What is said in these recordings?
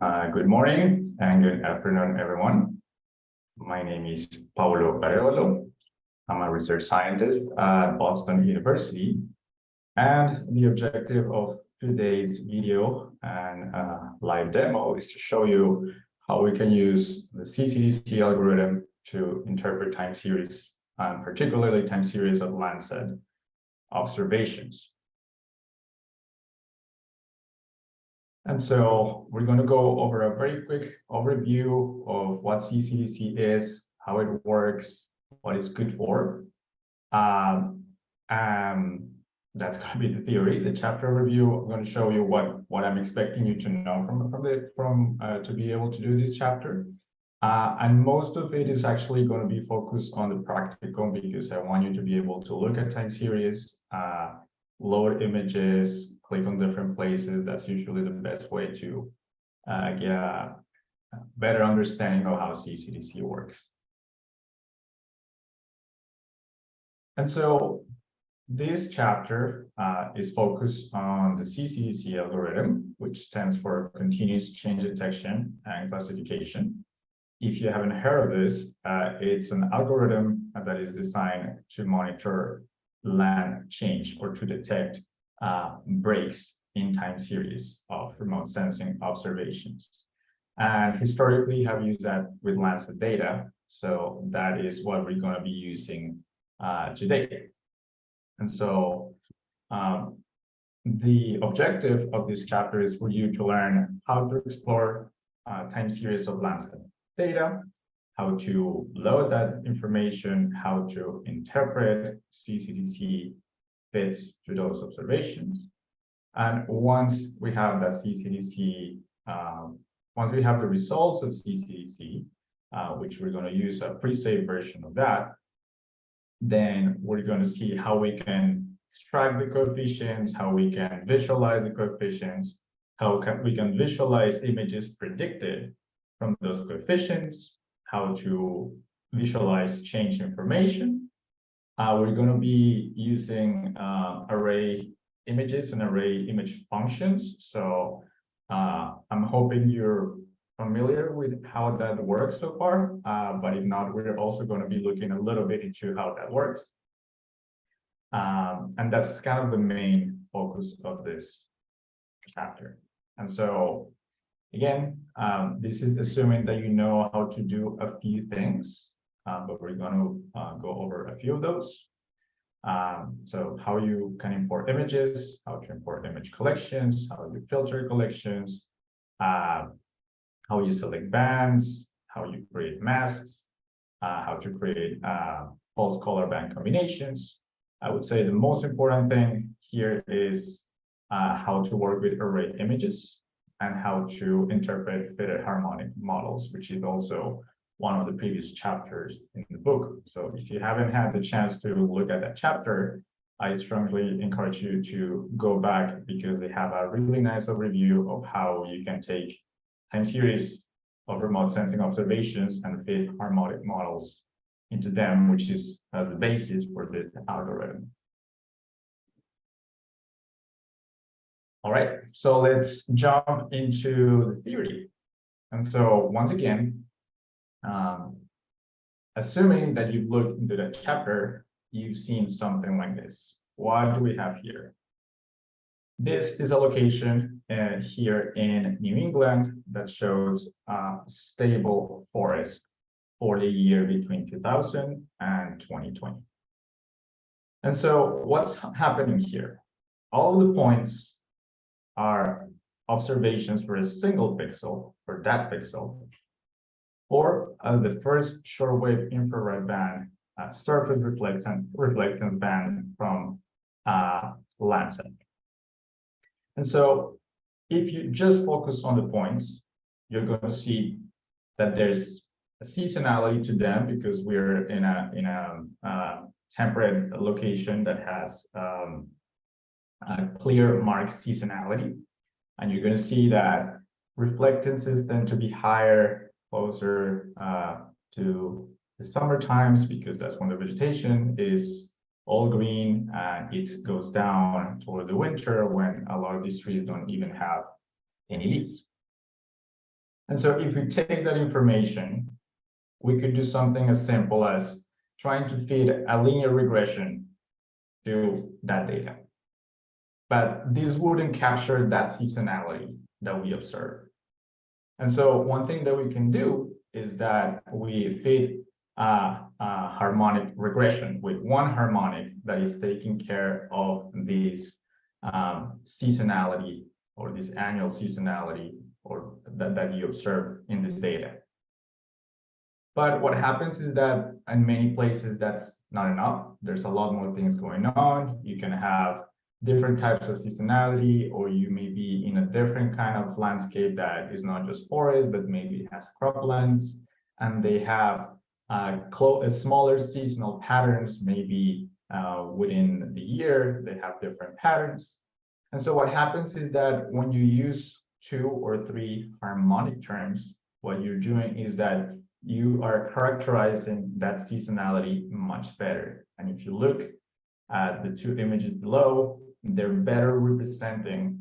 Good morning and good afternoon, everyone. My name is Paulo Pareolo. I'm a research scientist at Boston University. And the objective of today's video and live demo is to show you how we can use the CCDC algorithm to interpret time series, and particularly time series of Landsat observations. And so we're going to go over a very quick overview of what CCDC is, how it works, what it's good for. That's going to be the theory. The chapter overview, I'm going to show you what I'm expecting you to know to be able to do this chapter. And most of it is actually going to be focused on the practical, because I want you to be able to look at time series, load images, click on different places. That's usually the best way to get a better understanding of how CCDC works. And so this chapter is focused on the CCDC algorithm, which stands for Continuous Change Detection and Classification. If you haven't heard of this, it's an algorithm that is designed to monitor land change or to detect breaks in time series of remote sensing observations. And historically have used that with Landsat data. So that is what we're going to be using today. And so the objective of this chapter is for you to learn how to explore time series of Landsat data, how to load that information, how to interpret CCDC fits to those observations. And once we have that CCDC, once we have the results of CCDC, which we're going to use a pre-saved version of that, then we're going to see how we can extract the coefficients, how we can visualize the coefficients, how we can visualize images predicted from those coefficients, how to visualize change information. We're going to be using array images and array image functions. So I'm hoping you're familiar with how that works so far, but if not, we're also going to be looking a little bit into how that works. And that's kind of the main focus of this chapter. And so again, this is assuming that you know how to do a few things, but we're going to go over a few of those. So how you can import images, how to import image collections, how you filter collections, how you select bands, how you create masks, how to create false color band combinations. I would say the most important thing here is how to work with array images and how to interpret fitted harmonic models, which is also one of the previous chapters in the book. So if you haven't had the chance to look at that chapter, I strongly encourage you to go back, because they have a really nice overview of how you can take time series of remote sensing observations and fit harmonic models into them, which is the basis for this algorithm. All right, so let's jump into the theory. And so once again, assuming that you've looked into that chapter, you've seen something like this. What do we have here? This is a location here in New England that shows stable forest for the year between 2000 and 2020. And so what's happening here? All of the points are observations for a single pixel, for that pixel, or the first shortwave infrared band, surface reflectance band from Landsat. And so if you just focus on the points, you're going to see that there's a seasonality to them, because we're in a temperate location that has a clear marked seasonality. And you're going to see that reflectances tend to be higher, closer to the summer times, because that's when the vegetation is all green, and it goes down toward the winter when a lot of these trees don't even have any leaves. And so if we take that information, we could do something as simple as trying to feed a linear regression to that data. But this wouldn't capture that seasonality that we observe. And so one thing that we can do is that we feed a harmonic regression with one harmonic that is taking care of this seasonality or this annual seasonality or that you observe in this data. But what happens is that in many places that's not enough. There's a lot more things going on. You can have different types of seasonality, or you may be in a different kind of landscape that is not just forest, but maybe has croplands, and they have smaller seasonal patterns, maybe within the year, they have different patterns. And so what happens is that when you use 2 or 3 harmonic terms, what you're doing is that you are characterizing that seasonality much better. And if you look at the 2 images below, they're better representing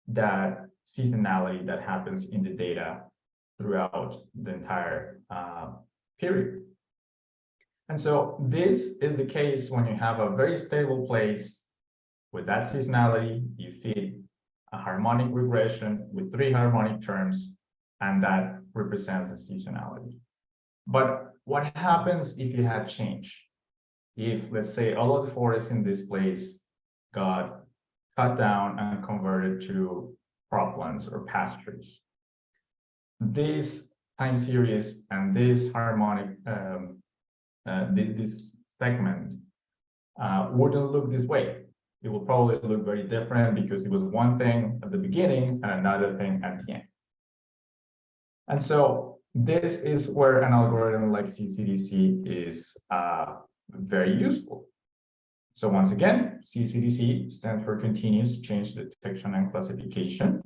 that seasonality that happens in the data throughout the entire period. And so this is the case when you have a very stable place with that seasonality, you feed a harmonic regression with 3 harmonic terms, and that represents a seasonality. But what happens if you had change? If, let's say, all of the forests in this place got cut down and converted to croplands or pastures, this time series and this harmonic, this segment wouldn't look this way. It will probably look very different because it was one thing at the beginning and another thing at the end. And so this is where an algorithm like CCDC is very useful. So once again, CCDC stands for Continuous Change Detection and Classification.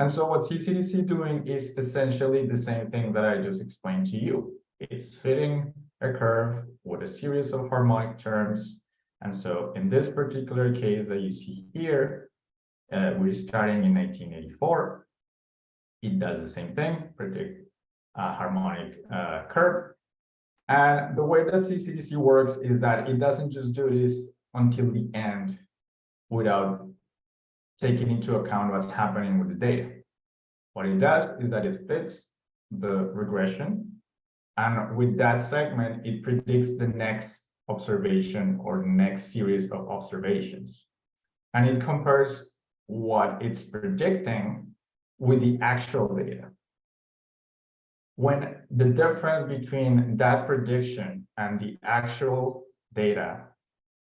And so what CCDC is doing is essentially the same thing that I just explained to you. It's fitting a curve with a series of harmonic terms. And so in this particular case that you see here, we're starting in 1984. It does the same thing, predict a harmonic curve. And the way that CCDC works is that it doesn't just do this until the end without taking into account what's happening with the data. What it does is that it fits the regression, and with that segment, it predicts the next observation or the next series of observations. And it compares what it's predicting with the actual data. When the difference between that prediction and the actual data,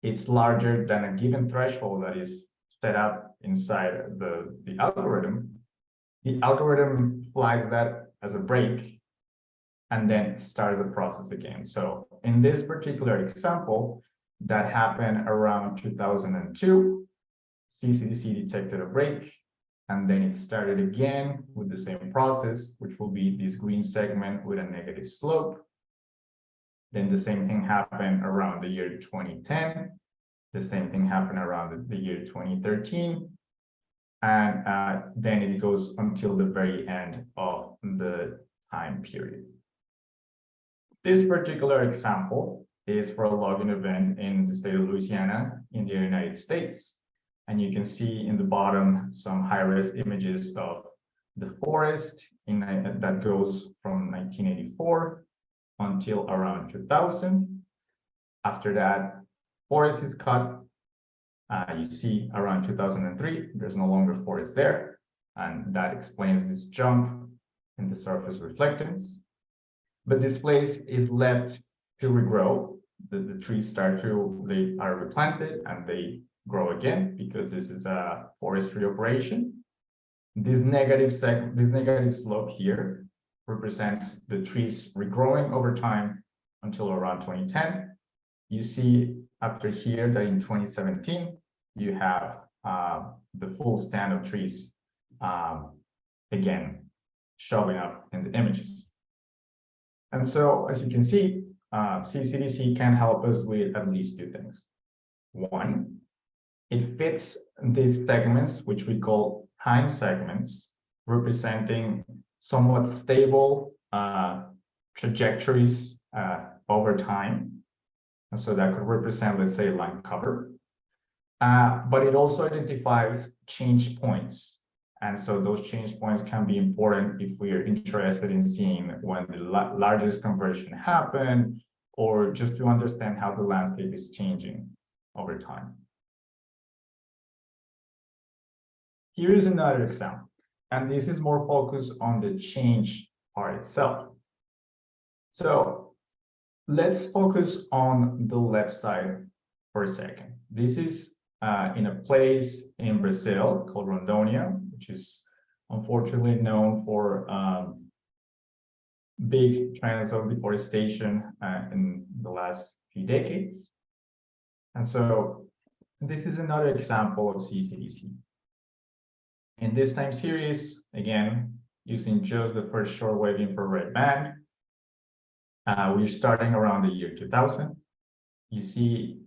it's larger than a given threshold that is set up inside the algorithm flags that as a break and then starts the process again. So in this particular example, that happened around 2002, CCDC detected a break, and then it started again with the same process, which will be this green segment with a negative slope. Then the same thing happened around the year 2010. The same thing happened around the year 2013. And then it goes until the very end of the time period. This particular example is for a logging event in the state of Louisiana in the United States. And you can see in the bottom some high-res images of the forest that goes from 1984 until around 2000. After that, forest is cut. You see around 2003, there's no longer forest there. And that explains this jump in the surface reflectance. But this place is left to regrow. The trees they are replanted and they grow again because this is a forestry operation. This negative slope here represents the trees regrowing over time until around 2010. You see after here that in 2017, you have the full stand of trees again showing up in the images. And so, as you can see, CCDC can help us with at least 2 things. One, it fits these segments, which we call time segments, representing somewhat stable trajectories over time. And so that could represent, let's say, line cover. But it also identifies change points. And so those change points can be important if we are interested in seeing when the largest conversion happened, or just to understand how the landscape is changing over time. Here is another example, and this is more focused on the change part itself. So let's focus on the left side for a second. This is in a place in Brazil called Rondônia, which is unfortunately known for big trends of deforestation in the last few decades. And so this is another example of CCDC. In this time series, again, using just the first shortwave infrared band, we're starting around the year 2000. You see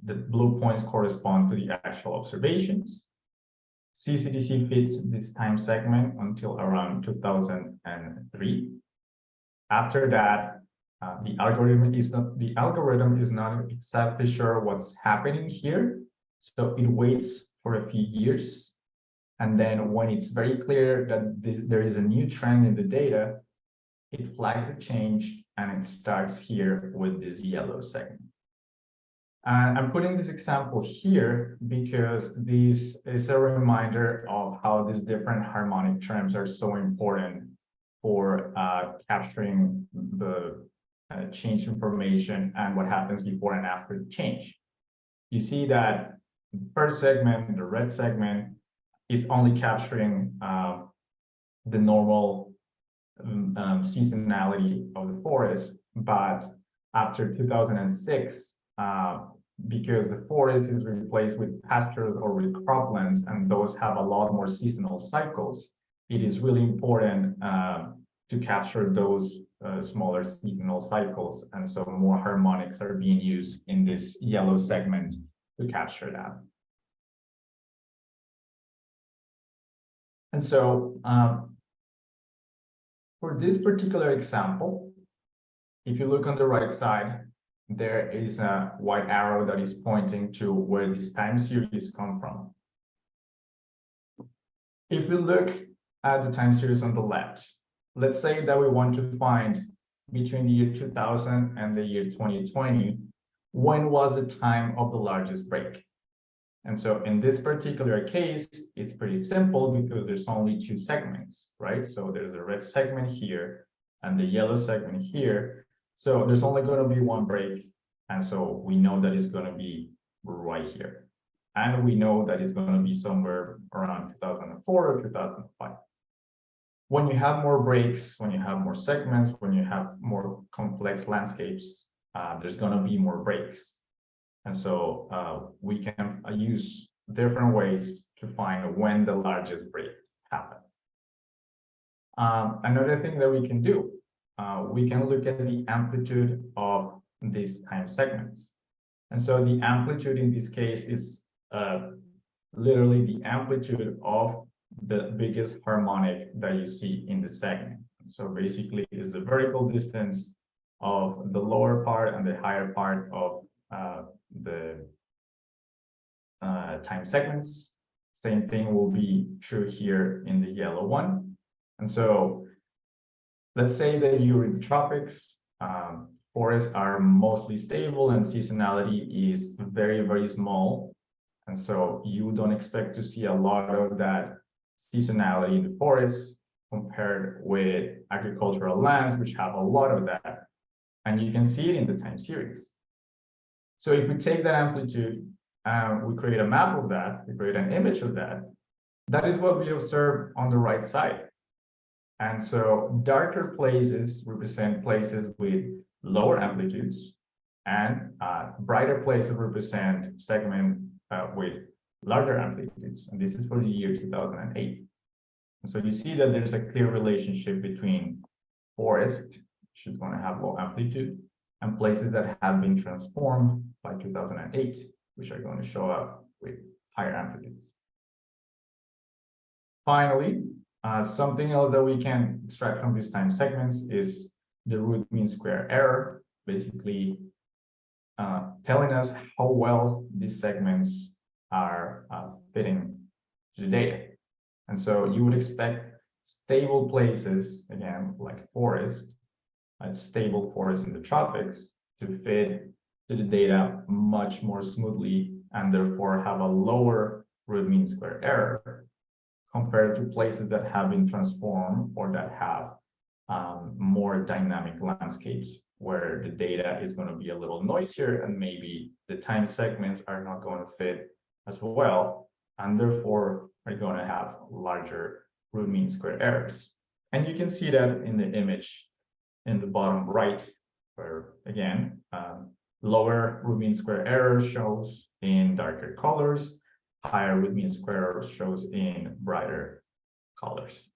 the blue points correspond to the actual observations. CCDC fits this time segment until around 2003. After that, the algorithm is not exactly sure what's happening here, so it waits for a few years, and then when it's very clear that there is a new trend in the data, it flags a change, and it starts here with this yellow segment. And I'm putting this example here because this is a reminder of how these different harmonic terms are so important for capturing the change information and what happens before and after the change. You see that the first segment, the red segment, is only capturing the normal seasonality of the forest, but after 2006, because the forest is replaced with pastures or with croplands, and those have a lot more seasonal cycles, it is really important to capture those smaller seasonal cycles. And so more harmonics are being used in this yellow segment to capture that. And so for this particular example, if you look on the right side, there is a white arrow that is pointing to where this time series come from. If we look at the time series on the left, let's say that we want to find between the year 2000 and the year 2020, when was the time of the largest break? And so in this particular case, it's pretty simple because there's only two segments, right? So there's a red segment here and the yellow segment here. So there's only going to be one break. And so we know that it's going to be right here. And we know that it's going to be somewhere around 2004 or 2005. When you have more breaks, when you have more segments, when you have more complex landscapes, there's going to be more breaks. And so we can use different ways to find when the largest break happened. Another thing that we can do, we can look at the amplitude of these time segments. And so the amplitude in this case is literally the amplitude of the biggest harmonic that you see in the segment. So basically is the vertical distance of the lower part and the higher part of the time segments. Same thing will be true here in the yellow one. And so let's say that you're in the tropics, forests are mostly stable and seasonality is very, very small. And so you don't expect to see a lot of that seasonality in the forest compared with agricultural lands, which have a lot of that. And you can see it in the time series. So if we take that amplitude, we create a map of that, we create an image of that, that is what we observe on the right side. And so darker places represent places with lower amplitudes, and brighter places represent segments with larger amplitudes. And this is for the year 2008. And so you see that there's a clear relationship between forest, which is going to have low amplitude, and places that have been transformed by 2008, which are going to show up with higher amplitudes. Finally, Something else that we can extract from these time segments is the root mean square error, basically telling us how well these segments are fitting to the data. And so you would expect stable places, again, like forest, a stable forest in the tropics, to fit to the data much more smoothly and therefore have a lower root mean square error compared to places that have been transformed or that have more dynamic landscapes where the data is going to be a little noisier and maybe the time segments are not going to fit as well and therefore are going to have larger root mean square errors. And you can see that in the image in the bottom right, where again, lower root mean square error shows in darker colors, higher root mean square error shows in brighter colors.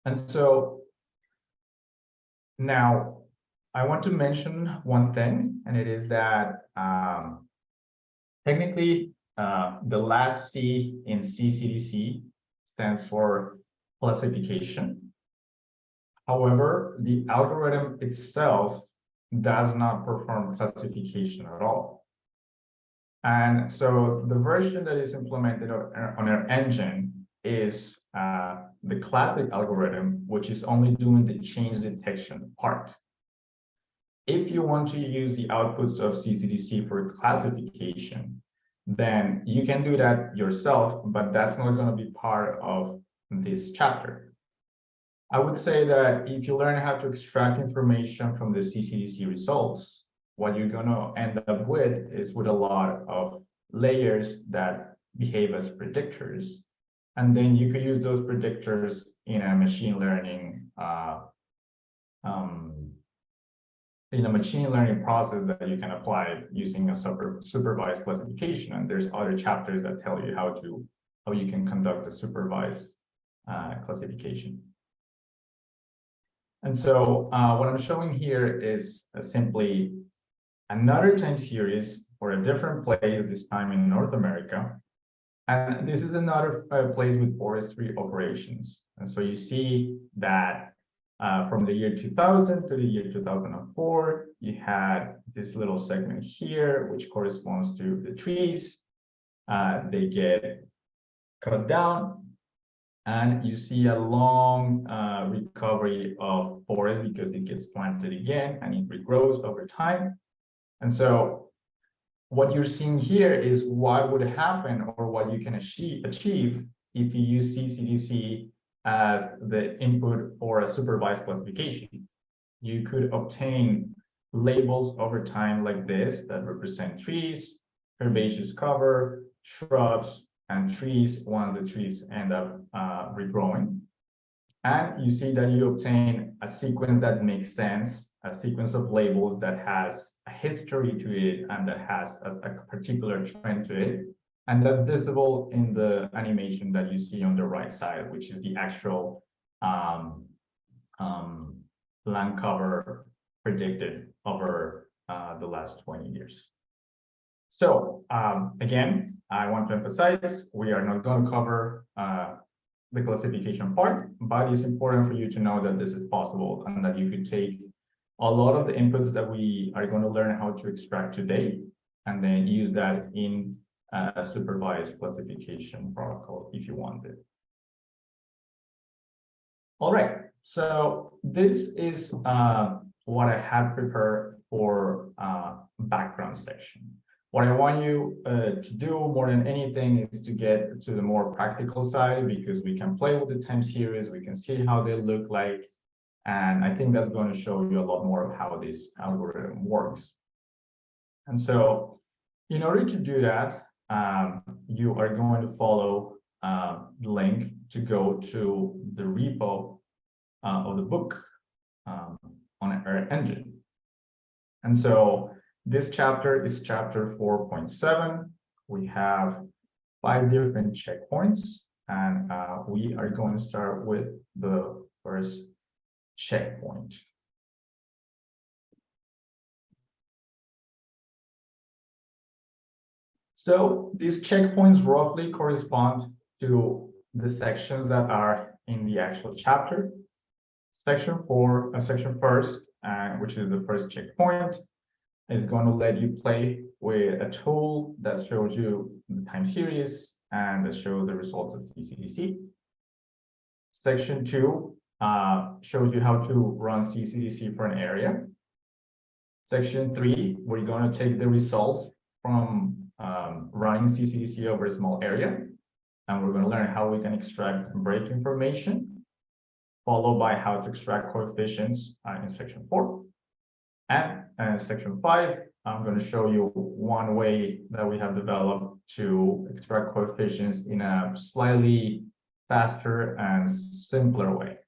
And so now I want to mention one thing, and it is that technically the last C in CCDC stands for classification. However, the algorithm itself does not perform classification at all. And so the version that is implemented on our engine is the classic algorithm, which is only doing the change detection part. If you want to use the outputs of CCDC for classification, then you can do that yourself, but that's not going to be part of this chapter. I would say that if you learn how to extract information from the CCDC results, what you're going to end up with is with a lot of layers that behave as predictors. And then you could use those predictors in a machine learning process that you can apply using a supervised classification. And there's other chapters that tell you how you can conduct a supervised classification. And so what I'm showing here is simply another time series for a different place, this time in North America. And this is another place with forestry operations. And so you see that from the year 2000 to the year 2004, you had this little segment here, which corresponds to the trees. They get cut down. And you see a long recovery of forest because it gets planted again and it regrows over time. And so what you're seeing here is what would happen or what you can achieve if you use CCDC as the input for a supervised classification. You could obtain labels over time like this that represent trees, herbaceous cover, shrubs, and trees once the trees end up regrowing. And you see that you obtain a sequence that makes sense, a sequence of labels that has a history to it and that has a particular trend to it. And that's visible in the animation that you see on the right side, which is the actual land cover predicted over the last 20 years. So again, I want to emphasize, we are not going to cover the classification part, but it's important for you to know that this is possible and that you could take a lot of the inputs that we are going to learn how to extract today and then use that in a supervised classification protocol if you want it. All right, so this is what I have prepared for background section. What I want you to do more than anything is to get to the more practical side because we can play with the time series, we can see how they look like, and I think that's going to show you a lot more of how this algorithm works. And so in order to do that, you are going to follow the link to go to the repo of the book on our engine. And so this chapter is chapter 4.7. We have 5 different checkpoints, and we are going to start with the first checkpoint. So these checkpoints roughly correspond to the sections that are in the actual chapter. Section 4, section first, which is the first checkpoint, is going to let you play with a tool that shows you the time series and that shows the results of CCDC. Section 2 shows you how to run CCDC for an area. Section 3, we're going to take the results from running CCDC over a small area, and we're going to learn how we can extract and break information, followed by how to extract coefficients in section 4. And section 5, I'm going to show you one way that we have developed to extract coefficients in a slightly faster and simpler way.